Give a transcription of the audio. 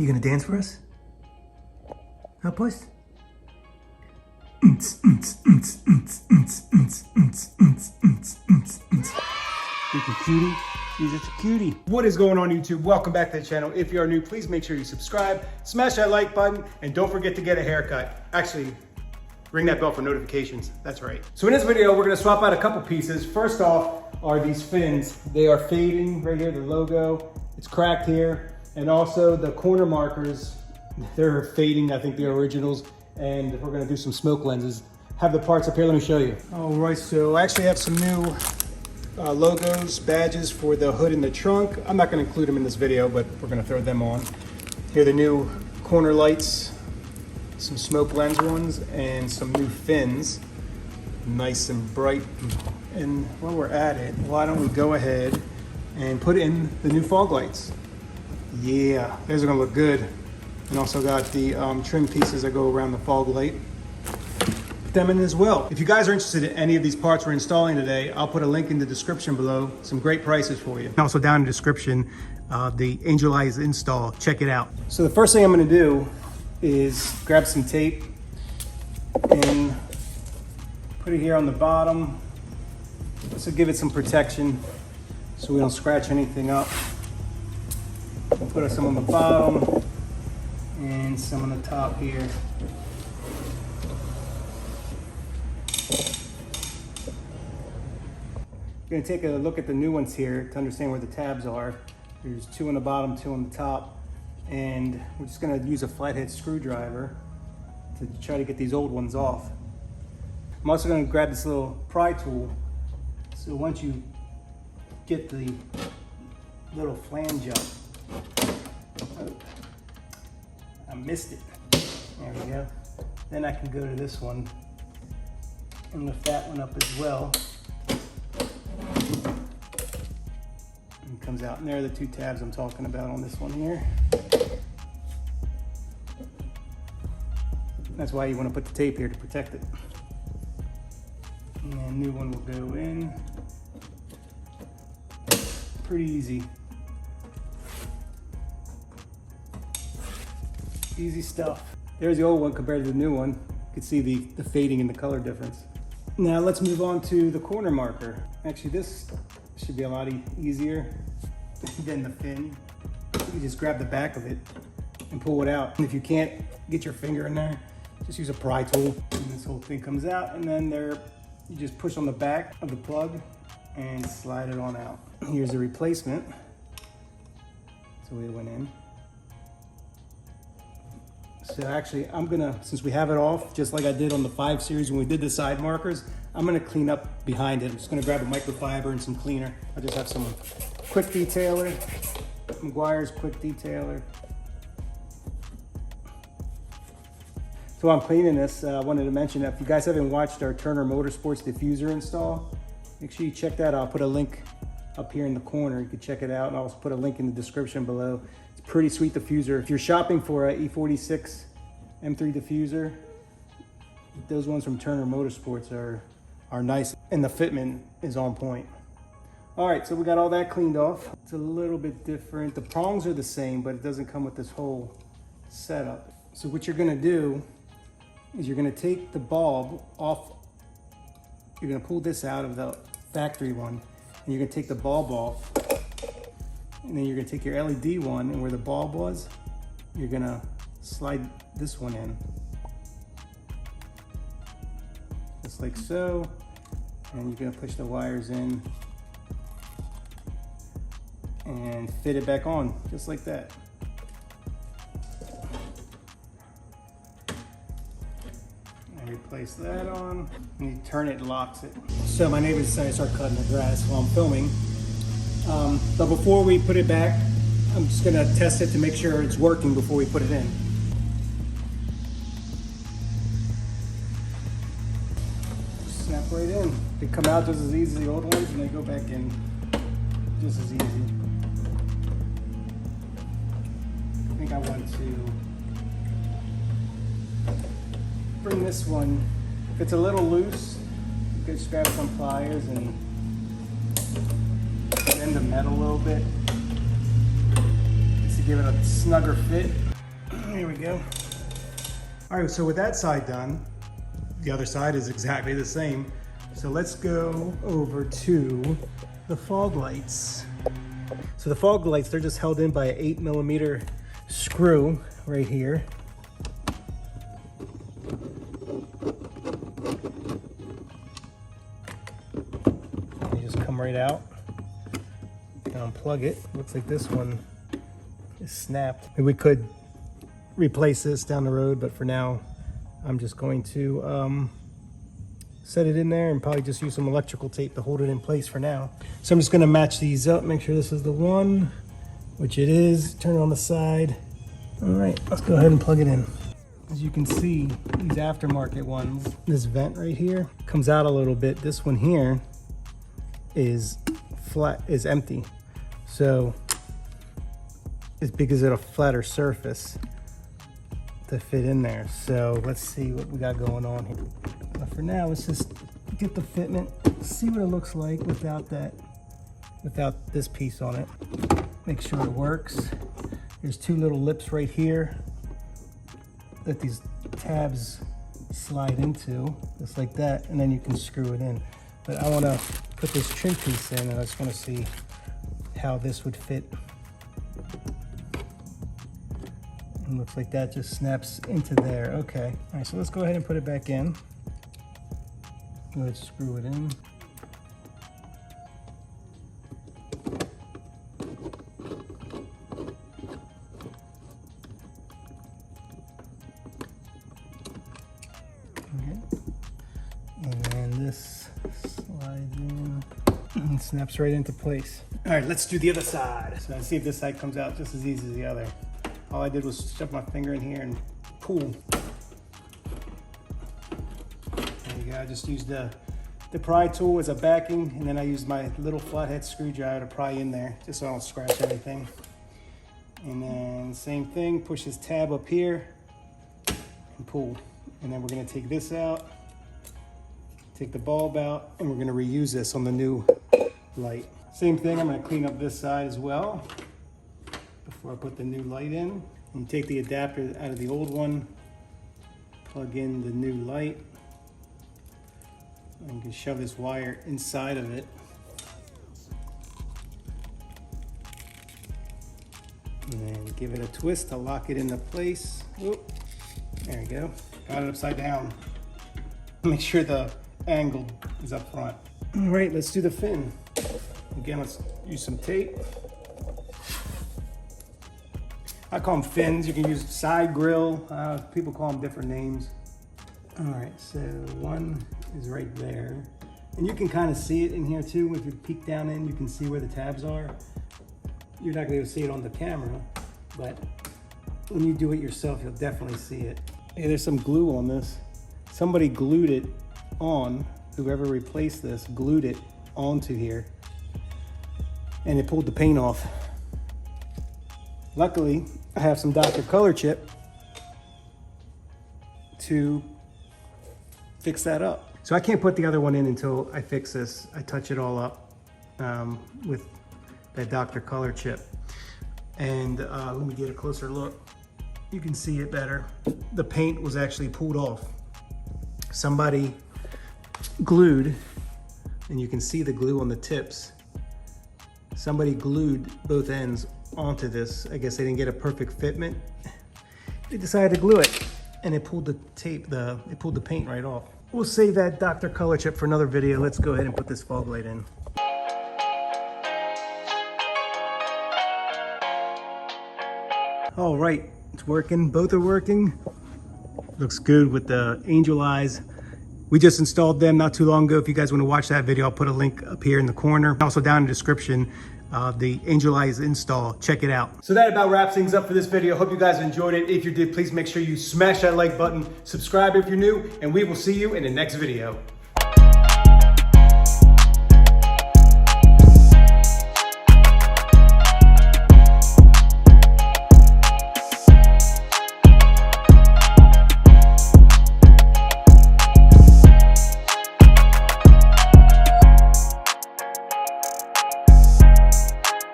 You gonna dance for us? Huh, puss? Freaking cutie. He's just a cutie. What is going on, YouTube? Welcome back to the channel. If you are new, please make sure you subscribe, smash that like button, and don't forget to get a haircut. Actually, ring that bell for notifications. That's right. So in this video, we're gonna swap out a couple pieces. First off are these fins. They are fading right here, the logo. It's cracked here. And also the corner markers, they're fading. I think they're originals. And we're gonna do some smoke lenses. Have the parts up here, let me show you. All right, so I actually have some new logos, badges for the hood and the trunk. I'm not gonna include them in this video, but we're gonna throw them on. Here are the new corner lights, some smoke lens ones, and some new fins. Nice and bright. And while we're at it, why don't we go ahead and put in the new fog lights. Yeah, those are gonna look good. And also got the trim pieces that go around the fog light. Put them in as well. If you guys are interested in any of these parts we're installing today, I'll put a link in the description below. Some great prices for you. Also down in the description, the Angel Eyes install. Check it out. So the first thing I'm gonna do is grab some tape and put it here on the bottom. This will give it some protection so we don't scratch anything up. We'll put some on the bottom and some on the top here. We're gonna take a look at the new ones here to understand where the tabs are. There's two on the bottom, two on the top. And we're just gonna use a flathead screwdriver to try to get these old ones off. I'm also gonna grab this little pry tool. So once you get the little flange up, oh, I missed it. There we go. Then I can go to this one and lift that one up as well. And it comes out. And there are the two tabs I'm talking about on this one here. That's why you want to put the tape here to protect it. And new one will go in. Pretty easy. Easy stuff. There's the old one compared to the new one. You can see the fading and the color difference. Now let's move on to the corner marker. Actually, this should be a lot easier than the fin. You just grab the back of it and pull it out. And if you can't get your finger in there, just use a pry tool. And this whole thing comes out, and then you just push on the back of the plug and slide it on out. Here's the replacement. So it went in. So actually, I'm gonna, since we have it off, just like I did on the 5 Series when we did the side markers, I'm gonna clean up behind it. I'm just gonna grab a microfiber and some cleaner. I just have some quick detailer, McGuire's quick detailer. So while I'm cleaning this, I wanted to mention that if you guys haven't watched our Turner Motorsports diffuser install, make sure you check that out. I'll put a link up here in the corner. You can check it out, and I'll also put a link in the description below. It's a pretty sweet diffuser. If you're shopping for a E46 M3 diffuser, those ones from Turner Motorsports are nice, and the fitment is on point. All right, so we got all that cleaned off. It's a little bit different. The prongs are the same, but it doesn't come with this whole setup. So what you're gonna do is you're gonna take the bulb off. You're gonna pull this out of the factory one, and you're gonna take the bulb off, and then you're gonna take your LED one, and where the bulb was, you're gonna slide this one in. Just like so, and you're gonna push the wires in and fit it back on, just like that. Place that on, and you turn it, locks it. So my neighbor decided to start cutting the grass while I'm filming. But before we put it back, I'm just gonna test it to make sure it's working before we put it in. Snap right in. They come out just as easy as the old ones, and they go back in just as easy. I think I want to bring this one, if it's a little loose, you can just grab some pliers and bend the metal a little bit just to give it a snugger fit. There we go. All right, so with that side done, the other side is exactly the same. So let's go over to the fog lights. So the fog lights, they're just held in by an 8mm screw right here. You just come right out and unplug it. Looks like this one is snapped. And we could replace this down the road, but for now, I'm just going to set it in there and probably just use some electrical tape to hold it in place for now. So I'm just gonna match these up, make sure this is the one, which it is. Turn it on the side. All right, let's go ahead and plug it in. As you can see, these aftermarket ones, this vent right here comes out a little bit. This one here is flat, is empty. So it's because of a flatter surface to fit in there. So let's see what we got going on here. But for now, let's just get the fitment, see what it looks like without this piece on it. Make sure it works. There's two little lips right here that these tabs slide into, just like that, and then you can screw it in. But I want to put this trim piece in, and I just want to see how this would fit. And looks like that just snaps into there. Okay. All right, so let's go ahead and put it back in. Let's screw it in. Okay. And then this slides in and snaps right into place. All right, let's do the other side. So let's see if this side comes out just as easy as the other. All I did was shove my finger in here and pull. I just used the pry tool as a backing, and then I used my little flathead screwdriver to pry in there just so I don't scratch anything. And then same thing, push this tab up here and pull. And then we're gonna take this out, take the bulb out, and we're gonna reuse this on the new light. Same thing, I'm gonna clean up this side as well before I put the new light in. And take the adapter out of the old one, plug in the new light. And you can shove this wire inside of it. And then give it a twist to lock it into place. Oop. There you go. Got it upside down. Make sure the angle is up front. All right, let's do the fin. Again, let's use some tape. I call them fins. You can use side grill. People call them different names. All right, so one is right there. And you can kind of see it in here too. If you peek down in, you can see where the tabs are. You're not gonna be able to see it on the camera, but when you do it yourself, you'll definitely see it. Hey, there's some glue on this. Somebody glued it on, whoever replaced this, glued it onto here, and it pulled the paint off. Luckily, I have some Dr. Color Chip to fix that up. So I can't put the other one in until I fix this. I touch it all up with that Dr. Color Chip. And let me get a closer look. You can see it better. The paint was actually pulled off. Somebody glued, and you can see the glue on the tips. Somebody glued both ends onto this. I guess they didn't get a perfect fitment. They decided to glue it, and it pulled the tape, it pulled the paint right off. We'll save that Dr. Color Chip for another video. Let's go ahead and put this fog light in. All right, it's working. Both are working. Looks good with the angel eyes. We just installed them not too long ago. If you guys want to watch that video, I'll put a link up here in the corner. Also down in the description, the Angel Eyes install. Check it out. So that about wraps things up for this video. Hope you guys enjoyed it. If you did, please make sure you smash that like button, subscribe if you're new, and we will see you in the next video.